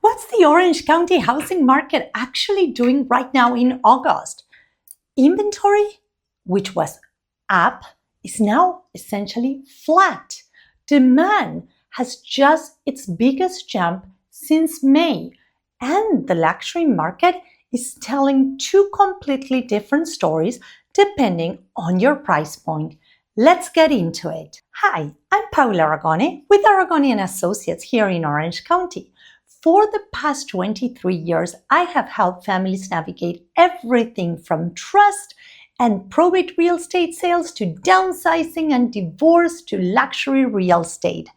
What's the Orange County housing market actually doing right now in August? Inventory, which was up, is now essentially flat. Demand has just its biggest jump since May, and the luxury market is telling two completely different stories depending on your price point. Let's get into it. Hi, I'm Paula Aragone with Aragone & Associates here in Orange County. For the past 23 years, I have helped families navigate everything from trust and probate real estate sales to downsizing and divorce to luxury real estate.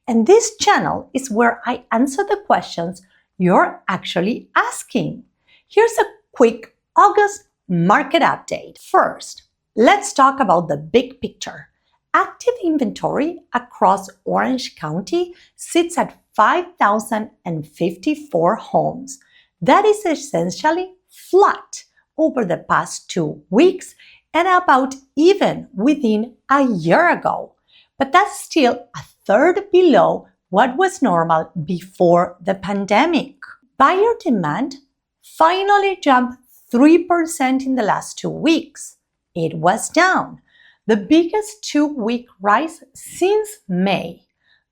And this channel is where I answer the questions you're actually asking. Here's a quick August market update. First, let's talk about the big picture. Active inventory across Orange County sits at 5,054 homes. That is essentially flat over the past 2 weeks and about even within a year ago. But that's still a third below what was normal before the pandemic. Buyer demand finally jumped 3% in the last 2 weeks. It was down, the biggest 2-week rise since May,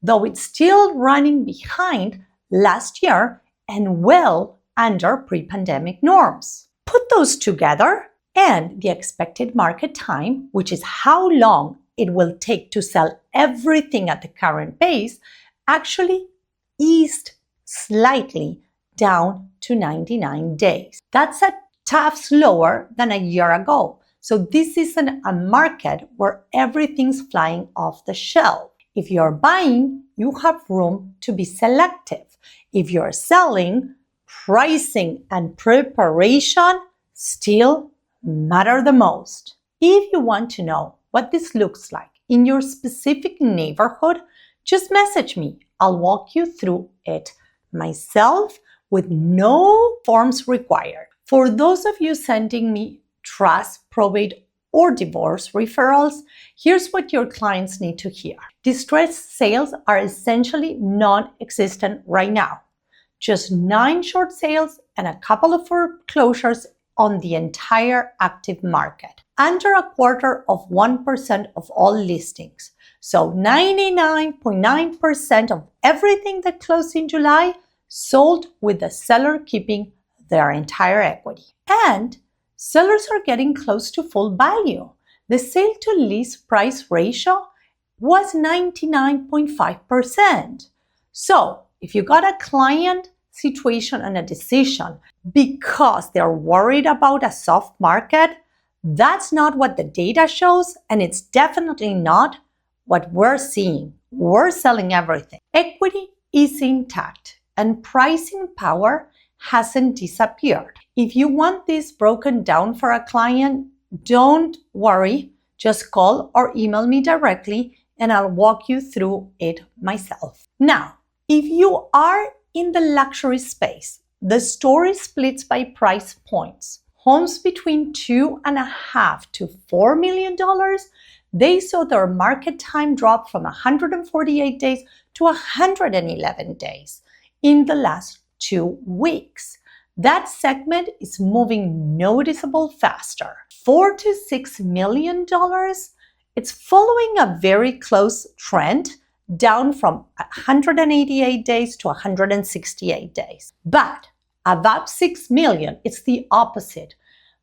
though it's still running behind last year and well under pre-pandemic norms. Put those together, and the expected market time, which is how long it will take to sell everything at the current pace, actually eased slightly down to 99 days. That's a tad slower than a year ago. So this isn't a market where everything's flying off the shelf. If you're buying, you have room to be selective. If you're selling, pricing and preparation still matter the most. If you want to know what this looks like in your specific neighborhood, just message me. I'll walk you through it myself with no forms required. For those of you sending me trust, probate, or divorce referrals, here's what your clients need to hear. Distressed sales are essentially non-existent right now. Just 9 short sales and a couple of foreclosures on the entire active market. Under 0.25% of all listings. So 99.9% of everything that closed in July sold with the seller keeping their entire equity. And sellers are getting close to full value. The sale to lease price ratio was 99.5%. So if you got a client situation and a decision because they're worried about a soft market, that's not what the data shows, and it's definitely not what we're seeing. We're selling everything. Equity is intact and pricing power hasn't disappeared. If you want this broken down for a client, don't worry. Just call or email me directly and I'll walk you through it myself. Now, if you are in the luxury space, the story splits by price points. Homes between $2.5 to $4 million, they saw their market time drop from 148 days to 111 days in the last 2 weeks. That segment is moving noticeable faster. $4 to $6 million, it's following a very close trend down from 188 days to 168 days. But above $6 million, it's the opposite.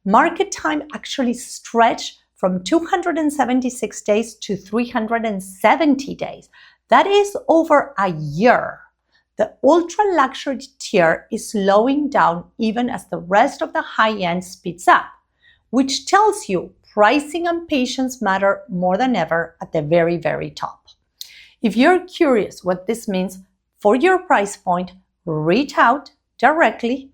Market time actually stretched from 276 days to 370 days. That is over a year. The ultra luxury tier is slowing down even as the rest of the high end speeds up, which tells you pricing and patience matter more than ever at the very, very top. If you're curious what this means for your price point, reach out directly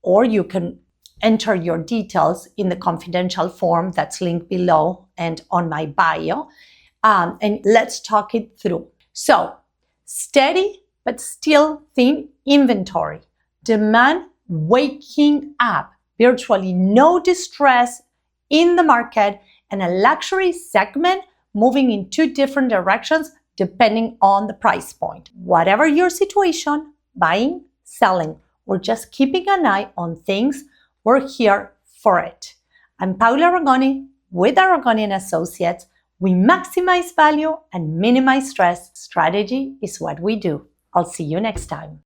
or you can enter your details in the confidential form that's linked below and on my bio, and let's talk it through. So, steady but still thin inventory, demand waking up, virtually no distress in the market, and a luxury segment moving in 2 different directions depending on the price point. Whatever your situation, buying, selling, or just keeping an eye on things, we're here for it. I'm Paula Aragone with Aragone & Associates. We maximize value and minimize stress. Strategy is what we do. I'll see you next time.